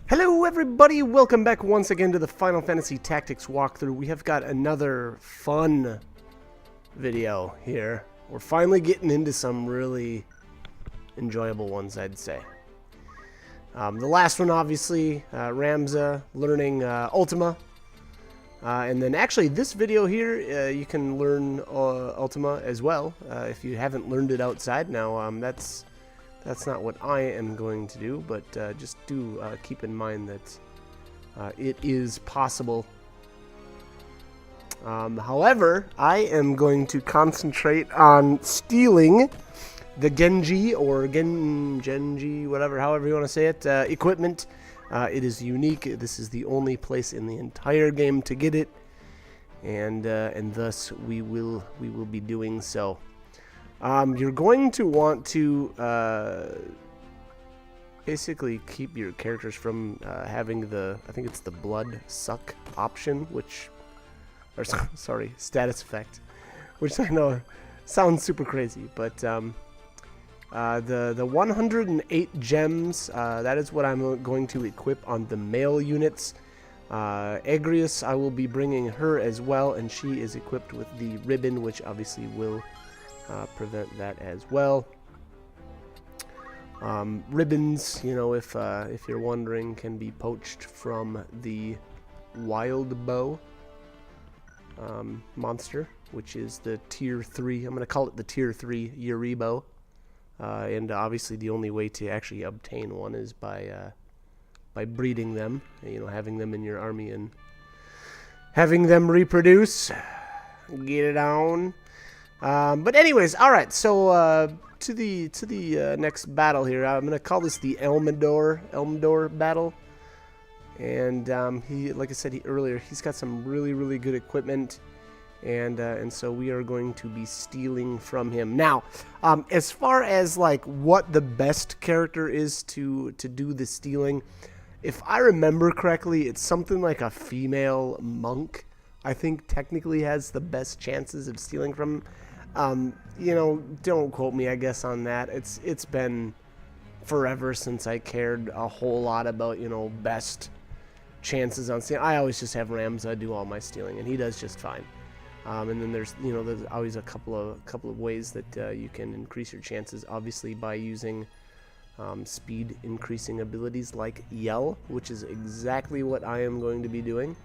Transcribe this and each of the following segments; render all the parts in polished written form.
Hello everybody, welcome back once again to the Final Fantasy Tactics walkthrough. We have got another fun video here. We're finally getting into some really enjoyable ones, I'd say. The last one, obviously, Ramza learning Ultima. And then actually this video here, you can learn Ultima as well, if you haven't learned it outside. Now, that's not what I am going to do, but just do keep in mind that it is possible. However, I am going to concentrate on stealing the Genji or Genji, whatever, however you want to say it, equipment. It is unique. This is the only place in the entire game to get it, and thus we will be doing so. You're going to want to basically keep your characters from having the, I think it's the blood suck option, which, or sorry, status effect, which I know sounds super crazy, but the 108 gems, that is what I'm going to equip on the male units. Agrius, I will be bringing her as well, and she is equipped with the ribbon, which obviously will prevent that as well. Ribbons, you know, if you're wondering, can be poached from the wild bow monster, which is the tier 3. I'm going to call it the tier 3 Yuri bow. And obviously the only way to actually obtain one is by breeding them, you know, having them in your army and having them reproduce. Get it on. But anyways, all right. So to the next battle here. I'm gonna call this the Elmdor battle. And he, like I said earlier, he's got some really good equipment, and so we are going to be stealing from him. Now, as far as like what the best character is to do the stealing, if I remember correctly, it's something like a female monk. I think technically has the best chances of stealing from him. You know, don't quote me, I guess, on that. It's been forever since I cared a whole lot about, you know, best chances on stealing. I always just have Ramza do all my stealing, and he does just fine. And then there's always a couple of ways that you can increase your chances, obviously by using speed increasing abilities like Yell, which is exactly what I am going to be doing.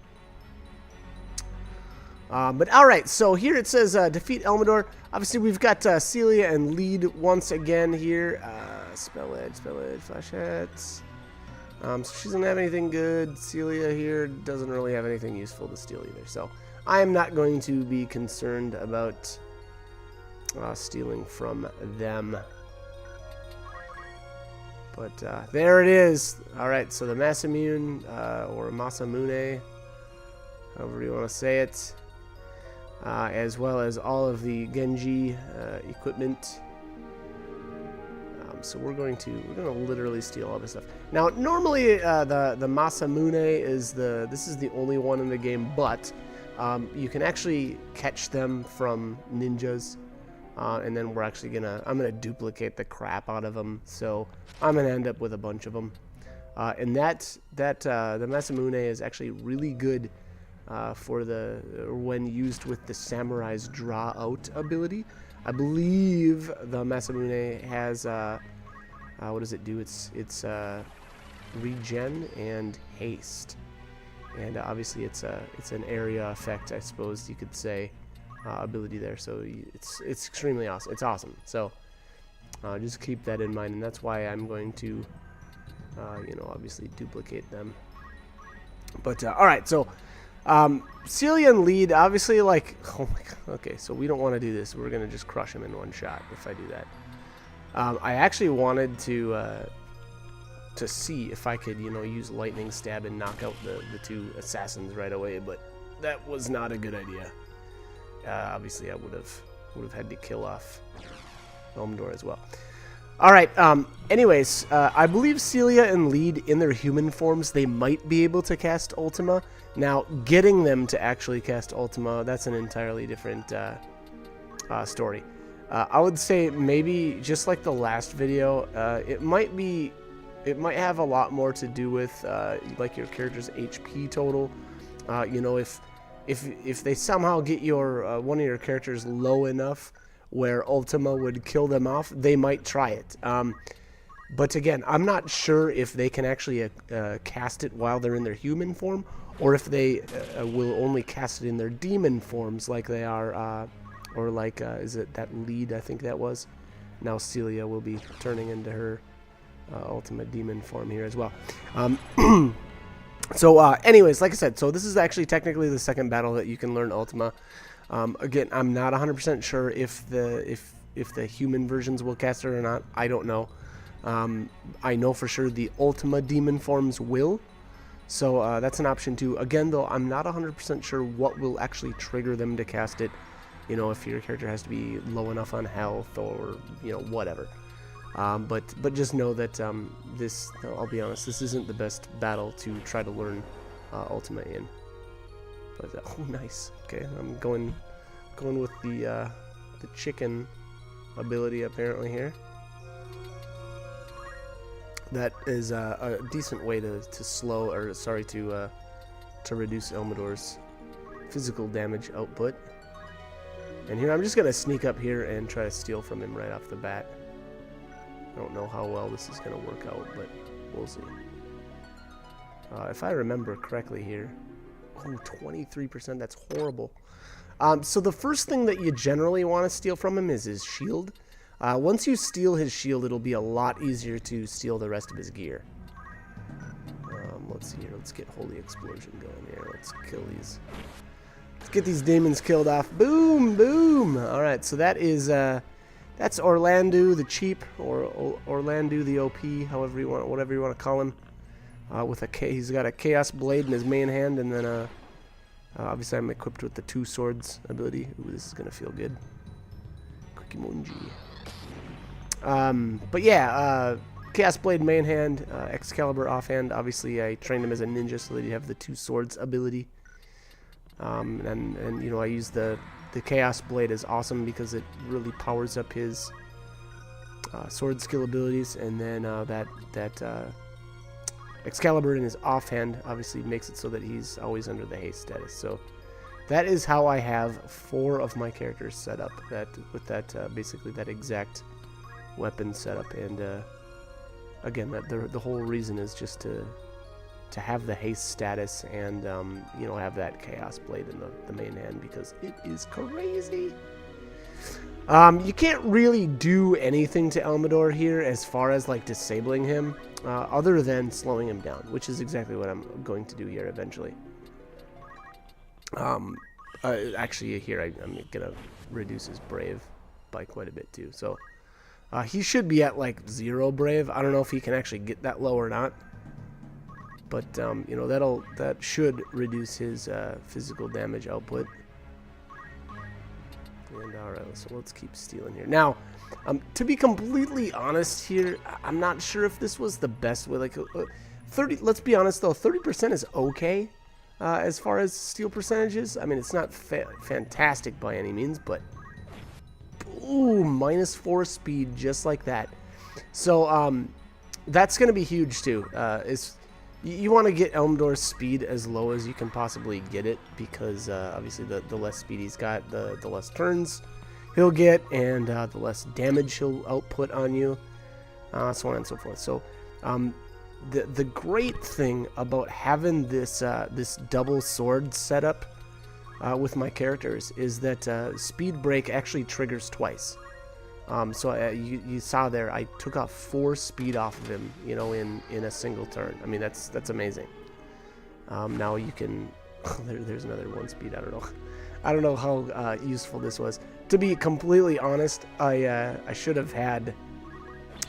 But alright, so here it says defeat Elmdor. Obviously we've got Celia and Lead once again here. Spell Edge, Flash Hats. So she doesn't have anything good. Celia here doesn't really have anything useful to steal either. So I am not going to be concerned about stealing from them. But there it is. Alright, so the Masamune, or Masamune, however you want to say it. As well as all of the Genji equipment. So we're gonna literally steal all this stuff. Now, normally the Masamune is this is the only one in the game, but you can actually catch them from ninjas, and then I'm gonna duplicate the crap out of them. So I'm gonna end up with a bunch of them, and the Masamune is actually really good. For when used with the Samurai's Draw Out ability. I believe the Masamune has what does it do? It's regen and haste, and obviously it's an area effect, I suppose you could say, ability there. So it's extremely awesome. It's awesome. So just keep that in mind, and that's why I'm going to obviously duplicate them. But all right, so. Celia and Lead, obviously, like, oh my god, okay, so we don't want to do this. We're going to just crush him in one shot if I do that. I actually wanted to see if I could, use Lightning Stab and knock out the two assassins right away, but that was not a good idea. Obviously, I would have had to kill off Elmdor as well. Alright, anyways, I believe Celia and Lead, in their human forms, they might be able to cast Ultima. Now, getting them to actually cast Ultima, that's an entirely different story. I would say maybe, just like the last video, it might be it might have a lot more to do with like your character's HP total. You know, if they somehow get your one of your characters low enough where Ultima would kill them off, they might try it. But again, I'm not sure if they can actually cast it while they're in their human form, or if they will only cast it in their demon forms like they are, or like, is it that lead, I think that was? Now Celia will be turning into her ultimate demon form here as well. So anyways, like I said, so this is actually technically the second battle that you can learn Ultima. Again, I'm not 100% sure if the human versions will cast it or not. I don't know. I know for sure the Ultima demon forms will. So that's an option too. Again, though, I'm not 100% sure what will actually trigger them to cast it. You know, if your character has to be low enough on health or, you know, whatever. But just know that this, I'll be honest, this isn't the best battle to try to learn Ultima in. But oh, nice. Okay, I'm going with the chicken ability apparently here. That is a decent way to slow, or sorry, to reduce Elmdor's physical damage output. And here I'm just gonna sneak up here and try to steal from him right off the bat. I don't know how well this is gonna work out, but we'll see. If I remember correctly here, oh, 23%, that's horrible. So the first thing that you generally want to steal from him is his shield. Once you steal his shield, it'll be a lot easier to steal the rest of his gear. Let's see here. Let's get Holy Explosion going here. Let's kill these. Let's get these demons killed off. Boom, boom. All right, so that is that's Orlando the cheap, or Orlando the OP, however you want, whatever you want to call him. With he's got a Chaos Blade in his main hand, and then obviously I'm equipped with the 2 swords ability. Ooh, this is gonna feel good. Kukimonji. But yeah, Chaos Blade main hand, Excalibur offhand. Obviously, I trained him as a ninja so that he'd have the 2 swords ability. And you know, I use the Chaos Blade is awesome because it really powers up his sword skill abilities, and then that Excalibur in his offhand obviously makes it so that he's always under the haste status. So that is how I have 4 of my characters set up. With that basically that exact weapon setup, and again, the whole reason is just to have the haste status and you know, have that Chaos Blade in the main hand, because it is crazy. You can't really do anything to Elmdor here as far as like disabling him, other than slowing him down, which is exactly what I'm going to do here eventually. Actually, here I'm gonna reduce his brave by quite a bit too. So he should be at like 0 brave. I don't know if he can actually get that low or not, but you know, that should reduce his physical damage output. And alright, so let's keep stealing here. Now, to be completely honest here, I'm not sure if this was the best way. Like 30. Let's be honest though, 30% is okay as far as steal percentages. I mean, it's not fantastic by any means, but ooh, -4 speed just like that. So that's going to be huge too. You want to get Elmdor's speed as low as you can possibly get it, because obviously the less speed he's got, the less turns he'll get, and the less damage he'll output on you, so on and so forth. So the great thing about having this this double sword setup with my characters is that speed break actually triggers twice. So you saw there, I took off 4 speed off of him, you know, in a single turn. I mean, that's amazing. Now you can, there's another 1 speed. I don't know how useful this was. To be completely honest, I should have had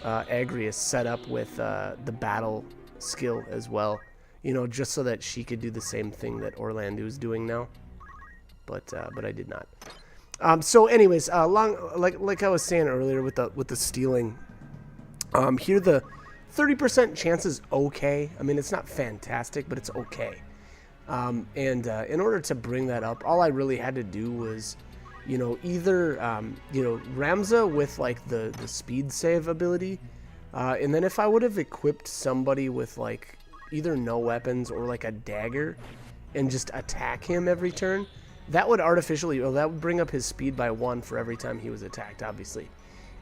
Agrius set up with the battle skill as well, you know, just so that she could do the same thing that Orlando is doing now. But I did not. So anyways, like I was saying earlier with the stealing, here the 30% chance is okay. I mean, it's not fantastic, but it's okay. And in order to bring that up, all I really had to do was, you know, either you know, Ramza with like the speed save ability And then if I would have equipped somebody with like either no weapons or like a dagger and just attack him every turn, that would that would bring up his speed by 1 for every time he was attacked, obviously.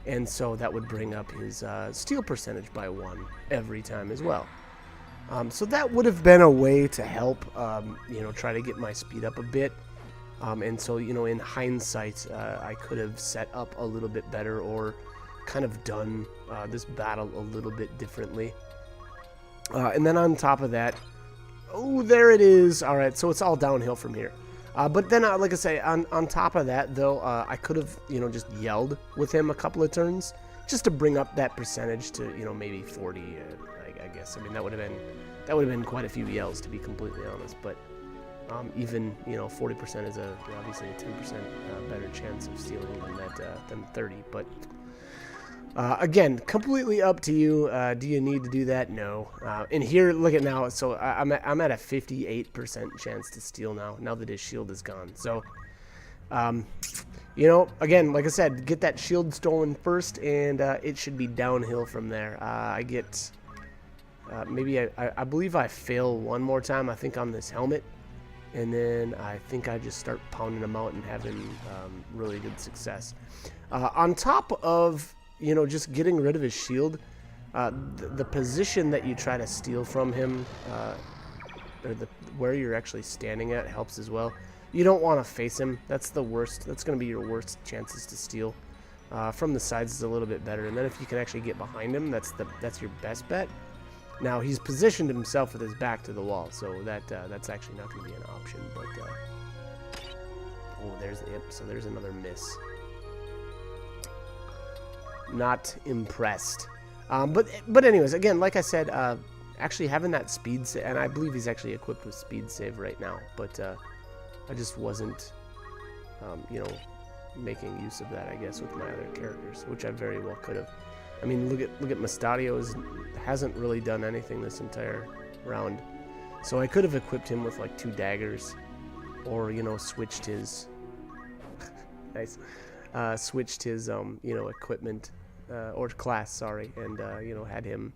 And so that would bring up his steal percentage by 1 every time as well. So that would have been a way to help, try to get my speed up a bit. And so, in hindsight, I could have set up a little bit better or kind of done this battle a little bit differently. And then on top of that, oh, there it is. All right, so it's all downhill from here. But then, like I say, on top of that, though, I could have, just yelled with him a couple of turns just to bring up that percentage to, maybe 40, I guess. I mean, that would have been quite a few yells, to be completely honest. But even 40% is obviously a 10% better chance of stealing than 30. But again, completely up to you. Do you need to do that? No. And here, look at now. So I'm at a 58% chance to steal now. Now that his shield is gone. So, again, like I said, get that shield stolen first, and it should be downhill from there. I get maybe I believe I fail one more time. I think on this helmet. And then I think I just start pounding him out and having really good success. On top of, just getting rid of his shield, the position that you try to steal from him, or where you're actually standing at, helps as well. You don't want to face him. That's the worst. That's going to be your worst chances to steal. From the sides is a little bit better. And then if you can actually get behind him, that's your best bet. Now, he's positioned himself with his back to the wall, so that's actually not going to be an option. But oh, there's so there's another miss. Not impressed. But anyways, again, like I said, actually having that speed save, and I believe he's actually equipped with speed save right now. But I just wasn't, making use of that, I guess, with my other characters, which I very well could have. I mean, look at Mustadio hasn't really done anything this entire round, so I could have equipped him with like 2 daggers, or switched his nice, switched his equipment or class, sorry, and had him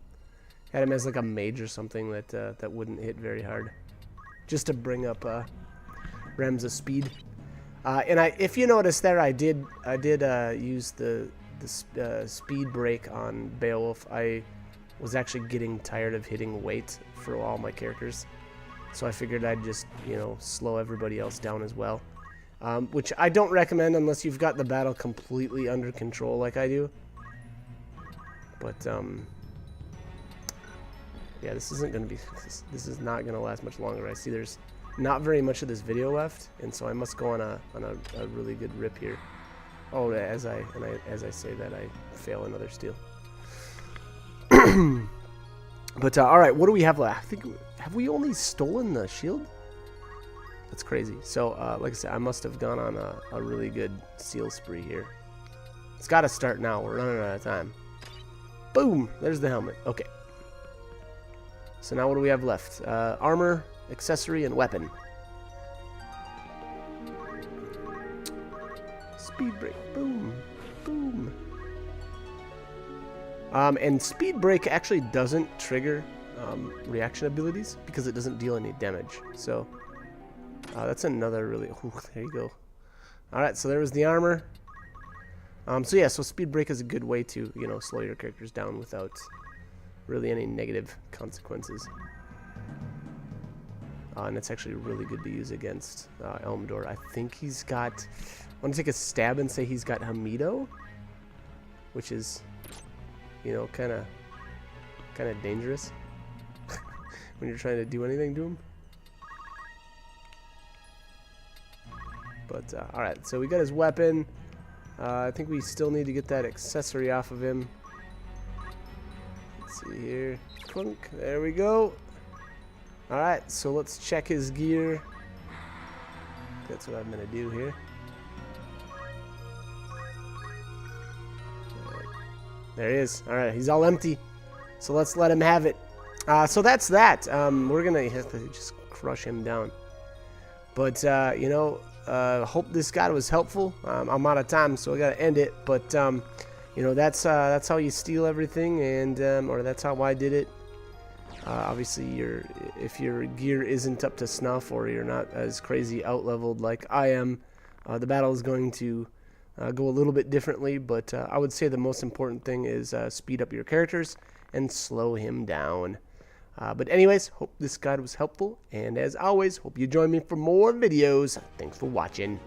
as like a mage or something that wouldn't hit very hard, just to bring up Rem's speed. And if you notice there, I did use the speed break on Beowulf. I was actually getting tired of hitting weight for all my characters, so I figured I'd just slow everybody else down as well, which I don't recommend unless you've got the battle completely under control like I do. But yeah, this isn't gonna be this is not gonna last much longer. I see there's not very much of this video left, and so I must go on a really good rip here. Oh, as I say that, I fail another steal. But all right, what do we have left? I think, have we only stolen the shield? That's crazy. So like I said, I must have gone on a really good steal spree here. It's got to start now. We're running out of time. Boom! There's the helmet. Okay. So now what do we have left? Armor, accessory, and weapon. Speed break. Boom. Boom. And speed break actually doesn't trigger reaction abilities because it doesn't deal any damage. So that's another really... Ooh, there you go. Alright, so there was the armor. So yeah, so speed break is a good way to, slow your characters down without really any negative consequences. And it's actually really good to use against Elmdor. I think he's got... I want to take a stab and say he's got Hamido, which is, kind of dangerous when you're trying to do anything to him. But all right, so we got his weapon. I think we still need to get that accessory off of him. Let's see here, clunk. There we go. All right, so let's check his gear. That's what I'm gonna do here. There he is. All right, he's all empty. So let's let him have it. So that's that. We're going to have to just crush him down. But, hope this guide was helpful. I'm out of time, so I got to end it. But, you know, that's how you steal everything, and or that's how I did it. Obviously, if your gear isn't up to snuff, or you're not as crazy out-leveled like I am, the battle is going to go a little bit differently. But I would say the most important thing is speed up your characters and slow him down. But anyways, hope this guide was helpful, and as always, hope you join me for more videos. Thanks for watching.